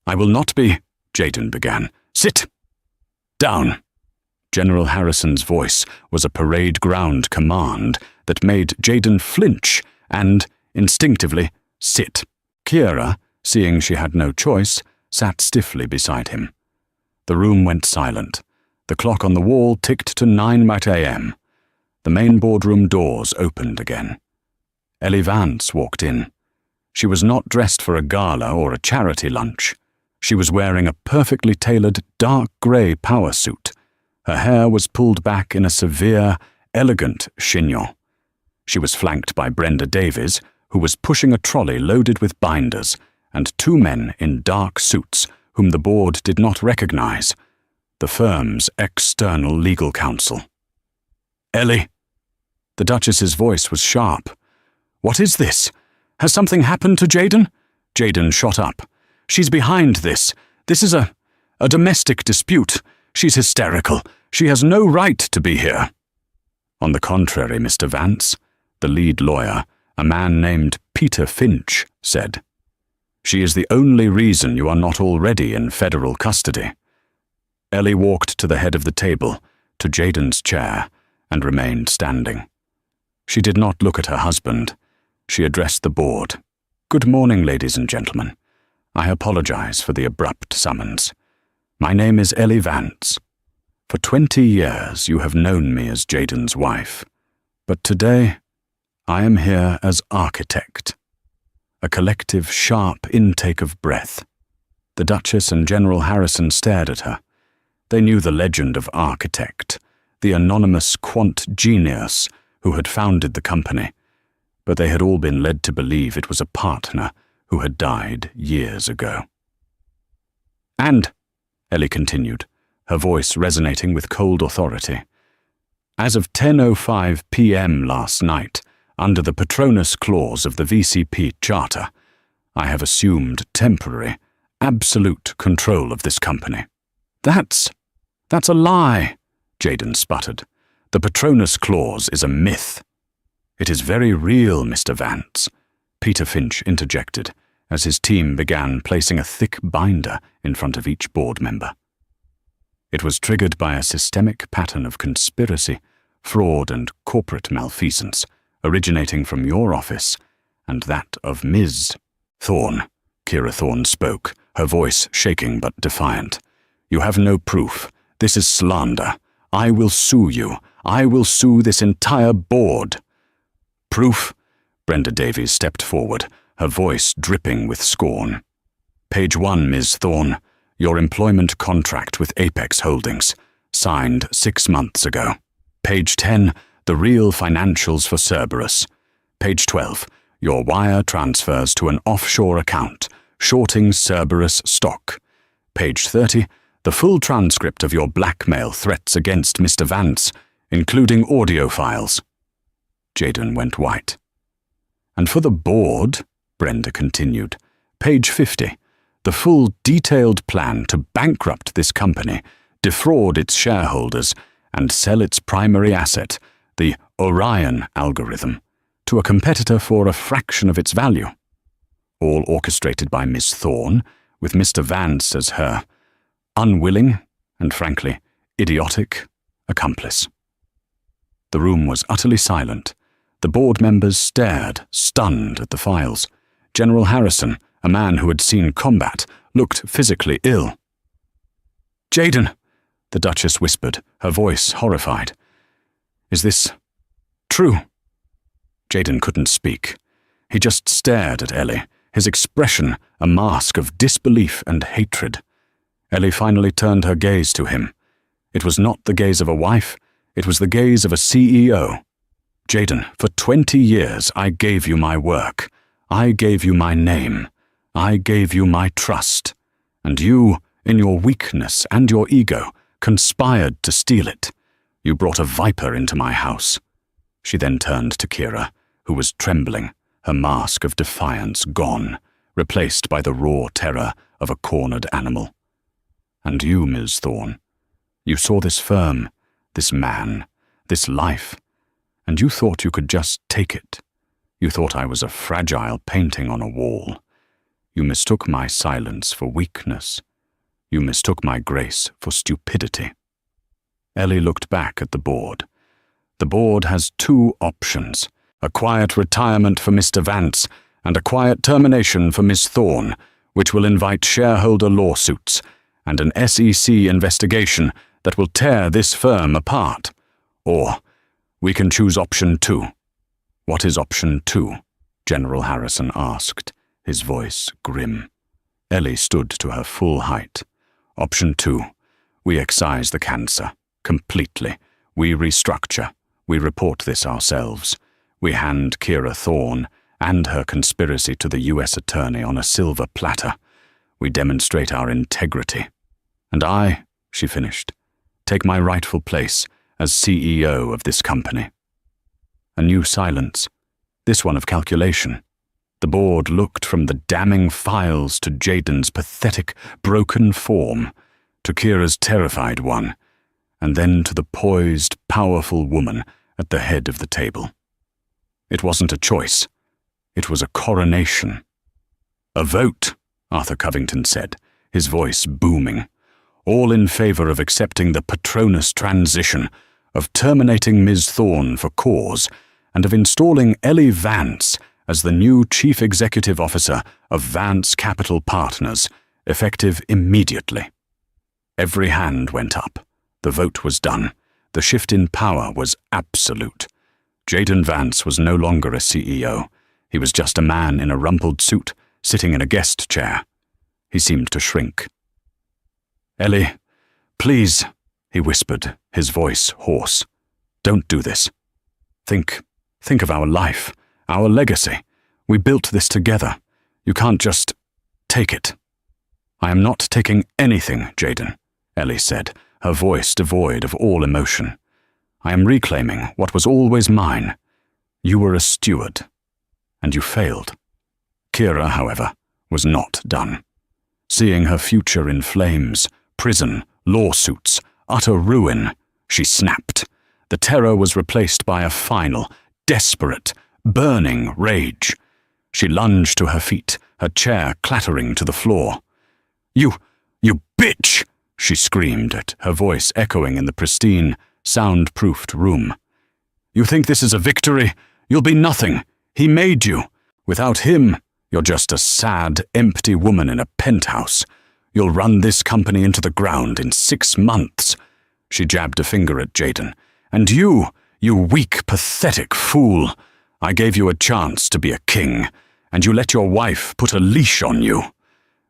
"I will not be," Jayden began. "Sit down." General Harrison's voice was a parade ground command that made Jayden flinch and, instinctively, sit. Kira, seeing she had no choice, sat stiffly beside him. The room went silent. The clock on the wall ticked to 9 a.m. The main boardroom doors opened again. Ellie Vance walked in. She was not dressed for a gala or a charity lunch. She was wearing a perfectly tailored dark grey power suit. Her hair was pulled back in a severe, elegant chignon. She was flanked by Brenda Davies, who was pushing a trolley loaded with binders, and two men in dark suits whom the board did not recognize, the firm's external legal counsel. "Ellie." The Duchess's voice was sharp. "What is this? Has something happened to Jayden?" Jayden shot up. "She's behind this. This is a domestic dispute. She's hysterical. She has no right to be here." "On the contrary, Mr. Vance," the lead lawyer, a man named Peter Finch, said. "She is the only reason you are not already in federal custody." Ellie walked to the head of the table, to Jayden's chair, and remained standing. She did not look at her husband. She addressed the board. "Good morning, ladies and gentlemen. I apologize for the abrupt summons. My name is Ellie Vance. For 20 years you have known me as Jayden's wife, but today I am here as architect." A collective, sharp intake of breath. The Duchess and General Harrison stared at her. They knew the legend of architect, the anonymous quant genius who had founded the company, but they had all been led to believe it was a partner who had died years ago. "And," Ellie continued, her voice resonating with cold authority, "as of 10:05 p.m. last night, under the Patronus clause of the VCP Charter, I have assumed temporary, absolute control of this company." That's a lie," Jayden sputtered. "The Patronus clause is a myth." "It is very real, Mr. Vance," Peter Finch interjected, as his team began placing a thick binder in front of each board member. "It was triggered by a systemic pattern of conspiracy, fraud, and corporate malfeasance, originating from your office and that of Ms. Thorne." Kira Thorne spoke, her voice shaking but defiant. "You have no proof. This is slander. I will sue you. I will sue this entire board." "Proof?" Brenda Davies stepped forward, her voice dripping with scorn. "Page 1, Ms. Thorne. Your employment contract with Apex Holdings, signed 6 months ago. Page 10, the real financials for Cerberus. Page 12, your wire transfers to an offshore account, shorting Cerberus stock. Page 30, the full transcript of your blackmail threats against Mr. Vance, including audio files." Jayden went white. "And for the board," Brenda continued, "page 50, the full detailed plan to bankrupt this company, defraud its shareholders, and sell its primary asset, the Orion algorithm, to a competitor for a fraction of its value. All orchestrated by Miss Thorne, with Mr. Vance as her unwilling and, frankly, idiotic accomplice." The room was utterly silent. The board members stared, stunned, at the files. General Harrison, a man who had seen combat, looked physically ill. "Jayden," the Duchess whispered, her voice horrified. "Is this true?" Jayden couldn't speak. He just stared at Ellie, his expression a mask of disbelief and hatred. Ellie finally turned her gaze to him. It was not the gaze of a wife, it was the gaze of a CEO. "Jayden, for 20 years I gave you my work. I gave you my name. I gave you my trust. And you, in your weakness and your ego, conspired to steal it. You brought a viper into my house." She then turned to Kira, who was trembling, her mask of defiance gone, replaced by the raw terror of a cornered animal. "And you, Ms. Thorne, you saw this firm, this man, this life, and you thought you could just take it. You thought I was a fragile painting on a wall. You mistook my silence for weakness. You mistook my grace for stupidity." Ellie looked back at the board. "The board has 2 options, a quiet retirement for Mr. Vance and a quiet termination for Miss Thorne, which will invite shareholder lawsuits and an SEC investigation that will tear this firm apart. Or we can choose option 2. What is option 2? General Harrison asked, his voice grim. Ellie stood to her full height. Option 2. We excise the cancer. Completely. We restructure. We report this ourselves. We hand Kira Thorne and her conspiracy to the U.S. Attorney on a silver platter. We demonstrate our integrity. And I, she finished, take my rightful place as CEO of this company. A new silence, this one of calculation. The board looked from the damning files to Jaden's pathetic, broken form, to Kira's terrified one, and then to the poised, powerful woman at the head of the table. It wasn't a choice. It was a coronation. A vote, Arthur Covington said, his voice booming. All in favor of accepting the Patronus transition, of terminating Ms. Thorne for cause, and of installing Ellie Vance as the new Chief Executive Officer of Vance Capital Partners, effective immediately. Every hand went up. The vote was done. The shift in power was absolute. Jaden Vance was no longer a CEO. He was just a man in a rumpled suit, sitting in a guest chair. He seemed to shrink. "Ellie, please," he whispered, his voice hoarse. "Don't do this. Think of our life, our legacy. We built this together. You can't just take it." "I am not taking anything, Jaden," Ellie said, her voice devoid of all emotion. "I am reclaiming what was always mine. You were a steward, and you failed." Kira, however, was not done. Seeing her future in flames, prison, lawsuits, utter ruin, she snapped. The terror was replaced by a final, desperate, burning rage. She lunged to her feet, her chair clattering to the floor. You bitch!" she screamed, her voice echoing in the pristine, soundproofed room. "You think this is a victory? You'll be nothing. He made you. Without him, you're just a sad, empty woman in a penthouse. You'll run this company into the ground in 6 months." She jabbed a finger at Jaden. "And you weak, pathetic fool. I gave you a chance to be a king, and you let your wife put a leash on you."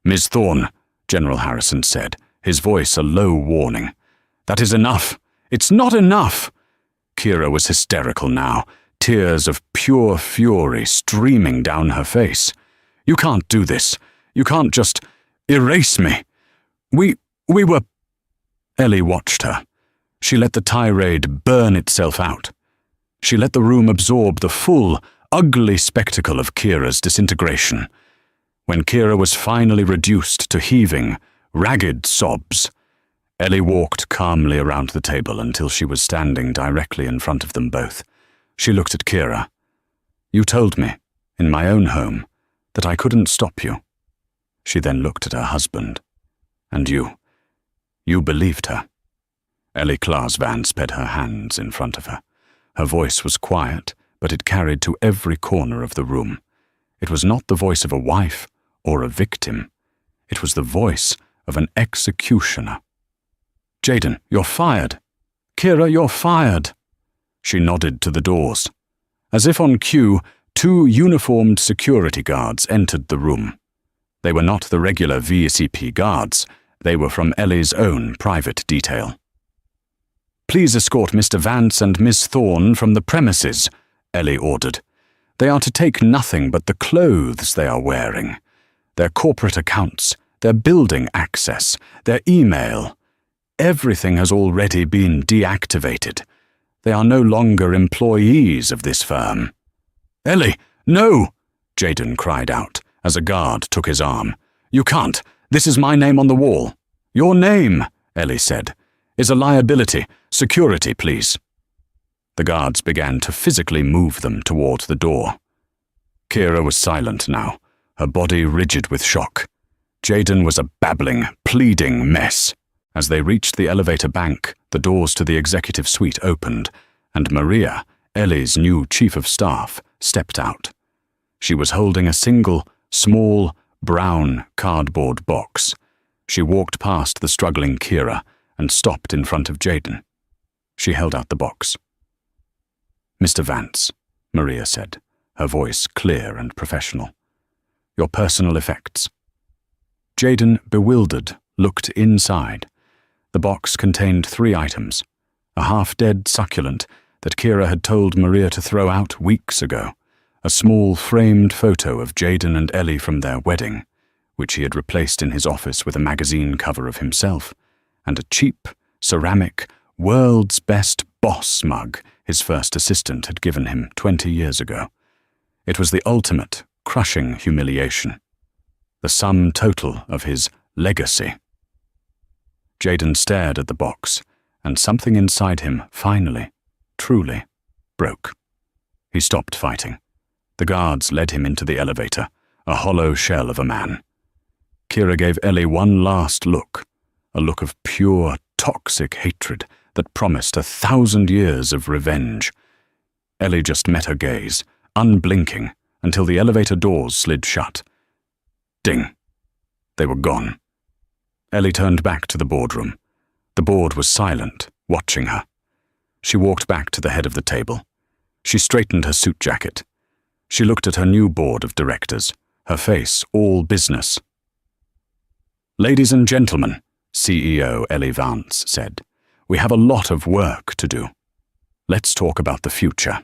"Ms. Thorne," General Harrison said, his voice a low warning. "That is enough. It's not enough." Kira was hysterical now, tears of pure fury streaming down her face. "You can't do this. You can't just erase me. We were—" Ellie watched her. She let the tirade burn itself out. She let the room absorb the full, ugly spectacle of Kira's disintegration. When Kira was finally reduced to heaving, ragged sobs, Ellie walked calmly around the table until she was standing directly in front of them both. She looked at Kira. "You told me, in my own home, that I couldn't stop you." She then looked at her husband. "And you believed her." Ellie Claes Van spread her hands in front of her. Her voice was quiet, but it carried to every corner of the room. It was not the voice of a wife or a victim. It was the voice of an executioner. "Jaden, you're fired. Kira, you're fired." She nodded to the doors. As if on cue, 2 uniformed security guards entered the room. They were not the regular VCP guards. They were from Ellie's own private detail. "Please escort Mr. Vance and Miss Thorne from the premises," Ellie ordered. "They are to take nothing but the clothes they are wearing. Their corporate accounts, their building access, their email. Everything has already been deactivated. They are no longer employees of this firm." "Ellie, no!" Jaden cried out, as a guard took his arm. "You can't. This is my name on the wall." "Your name," Ellie said, "is a liability. Security, please." The guards began to physically move them toward the door. Kira was silent now, her body rigid with shock. Jaden was a babbling, pleading mess. As they reached the elevator bank, the doors to the executive suite opened, and Maria, Ellie's new chief of staff, stepped out. She was holding a single, small, brown cardboard box. She walked past the struggling Kira and stopped in front of Jaden. She held out the box. "Mr. Vance," Maria said, her voice clear and professional. "Your personal effects." Jaden, bewildered, looked inside. The box contained 3 items: a half-dead succulent that Kira had told Maria to throw out weeks ago, a small framed photo of Jaden and Ellie from their wedding, which he had replaced in his office with a magazine cover of himself, and a cheap, ceramic, world's best boss mug his first assistant had given him 20 years ago. It was the ultimate, crushing humiliation. The sum total of his legacy. Jaden stared at the box, and something inside him finally, truly, broke. He stopped fighting. The guards led him into the elevator, a hollow shell of a man. Kira gave Ellie one last look, a look of pure, toxic hatred that promised 1,000 years of revenge. Ellie just met her gaze, unblinking, until the elevator doors slid shut. Ding. They were gone. Ellie turned back to the boardroom. The board was silent, watching her. She walked back to the head of the table. She straightened her suit jacket. She looked at her new board of directors, her face all business. "Ladies and gentlemen," CEO Ellie Vance said, "we have a lot of work to do. Let's talk about the future."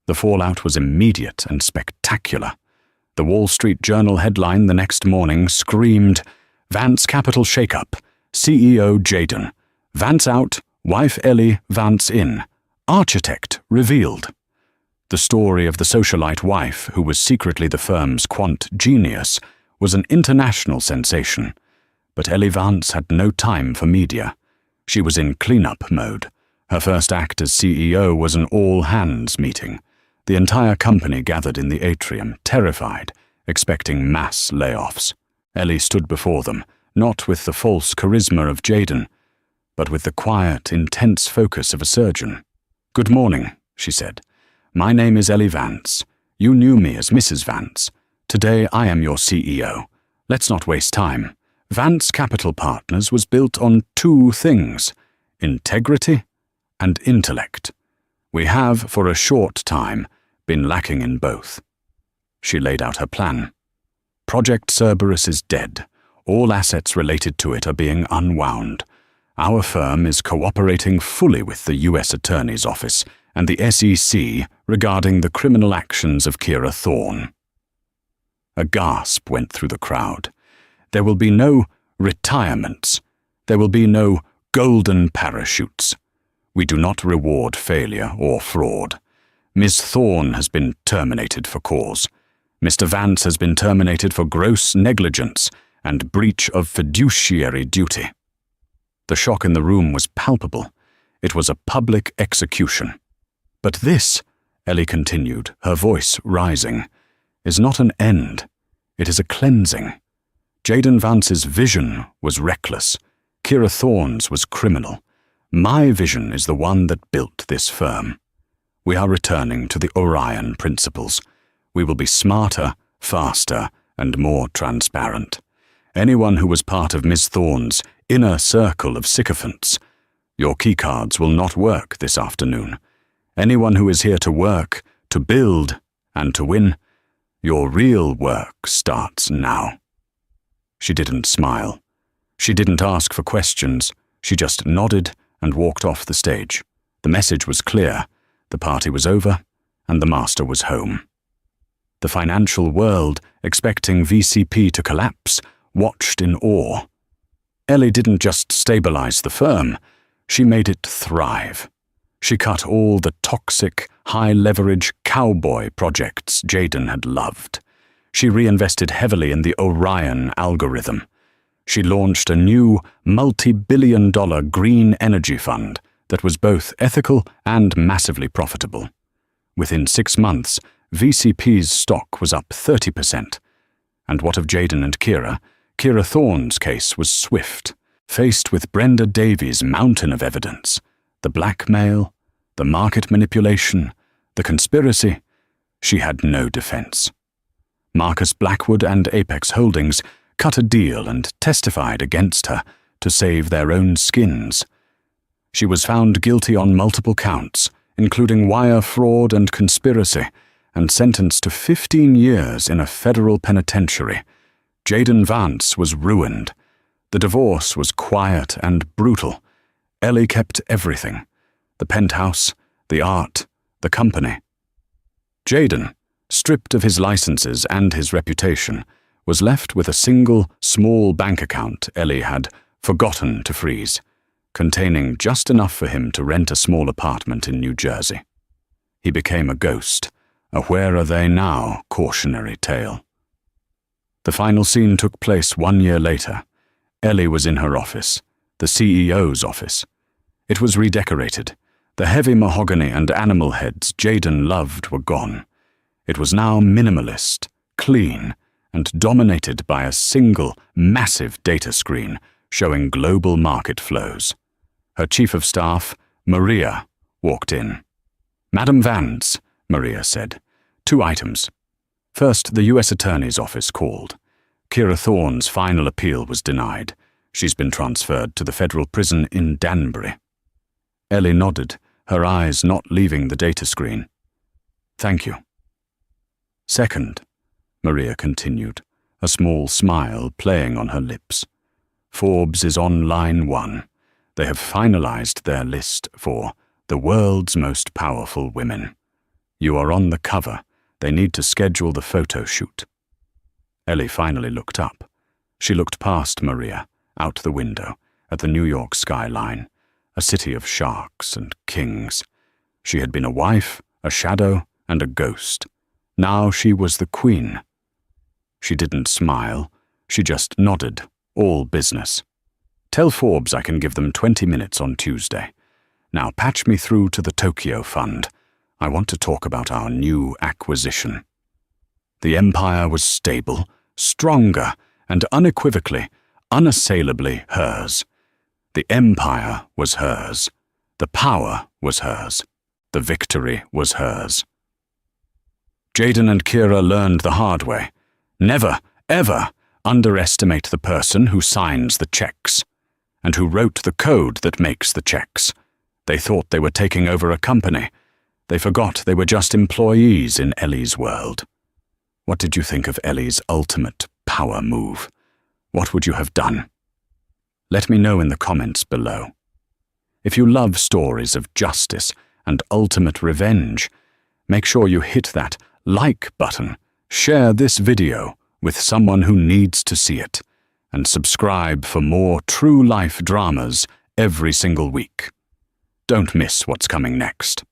The fallout was immediate and spectacular. The Wall Street Journal headline the next morning screamed, "Vance Capital Shakeup, CEO Jaden. Vance out, wife Ellie Vance in. Architect revealed." The story of the socialite wife, who was secretly the firm's quant genius, was an international sensation. But Ellie Vance had no time for media. She was in cleanup mode. Her first act as CEO was an all-hands meeting. The entire company gathered in the atrium, terrified, expecting mass layoffs. Ellie stood before them, not with the false charisma of Jaden, but with the quiet, intense focus of a surgeon. "Good morning," she said. "My name is Ellie Vance. You knew me as Mrs. Vance. Today I am your CEO. Let's not waste time. Vance Capital Partners was built on 2 things, integrity and intellect. We have, for a short time, been lacking in both." She laid out her plan. "Project Cerberus is dead. All assets related to it are being unwound. Our firm is cooperating fully with the U.S. Attorney's Office and the SEC regarding the criminal actions of Kira Thorne." A gasp went through the crowd. There will be no retirements. There will be no golden parachutes. We do not reward failure or fraud. Ms. Thorne has been terminated for cause. Mr. Vance has been terminated for gross negligence and breach of fiduciary duty. The shock in the room was palpable. It was a public execution. "But this," Ellie continued, her voice rising, "is not an end. It is a cleansing. Jaden Vance's vision was reckless. Kira Thorne's was criminal. My vision is the one that built this firm. We are returning to the Orion principles. We will be smarter, faster, and more transparent. Anyone who was part of Ms. Thorne's inner circle of sycophants, your keycards will not work this afternoon. Anyone who is here to work, to build, and to win, your real work starts now." She didn't smile. She didn't ask for questions. She just nodded and walked off the stage. The message was clear. The party was over, and the master was home. The financial world, expecting VCP to collapse, watched in awe. Ellie didn't just stabilize the firm, she made it thrive. She cut all the toxic, high-leverage cowboy projects Jaden had loved. She reinvested heavily in the Orion algorithm. She launched a new multi-billion-dollar green energy fund that was both ethical and massively profitable. Within 6 months, VCP's stock was up 30%. And what of Jaden and Kira? Kira Thorne's case was swift. Faced with Brenda Davies' mountain of evidence, the blackmail, the market manipulation, the conspiracy, she had no defense. Marcus Blackwood and Apex Holdings cut a deal and testified against her to save their own skins. She was found guilty on multiple counts, including wire fraud and conspiracy, and sentenced to 15 years in a federal penitentiary. Jaden Vance was ruined. The divorce was quiet and brutal. Ellie kept everything: the penthouse, the art, the company. Jaden, stripped of his licenses and his reputation, was left with a single, small bank account Ellie had forgotten to freeze, containing just enough for him to rent a small apartment in New Jersey. He became a ghost, a where-are-they-now cautionary tale. The final scene took place 1 year later. Ellie was in her office, the CEO's office. It was redecorated. The heavy mahogany and animal heads Jaden loved were gone. It was now minimalist, clean, and dominated by a single, massive data screen showing global market flows. Her chief of staff, Maria, walked in. "Madam Vance," Maria said. "2 items. First, the U.S. Attorney's Office called. Kira Thorne's final appeal was denied. She's been transferred to the federal prison in Danbury." Ellie nodded, her eyes not leaving the data screen. "Thank you." "Second," Maria continued, a small smile playing on her lips. "Forbes is on line 1. They have finalized their list for the world's most powerful women. You are on the cover. They need to schedule the photo shoot." Ellie finally looked up. She looked past Maria, out the window, at the New York skyline, a city of sharks and kings. She had been a wife, a shadow, and a ghost. Now she was the queen. She didn't smile. She just nodded, all business. "Tell Forbes I can give them 20 minutes on Tuesday. Now patch me through to the Tokyo Fund. I want to talk about our new acquisition." The empire was stable, stronger, and unequivocally, unassailably hers. The empire was hers. The power was hers. The victory was hers. Jaden and Kira learned the hard way. Never, ever underestimate the person who signs the checks and who wrote the code that makes the checks. They thought they were taking over a company. They forgot they were just employees in Ellie's world. What did you think of Ellie's ultimate power move? What would you have done? Let me know in the comments below. If you love stories of justice and ultimate revenge, make sure you hit that like button, share this video with someone who needs to see it, and subscribe for more true-life dramas every single week. Don't miss what's coming next.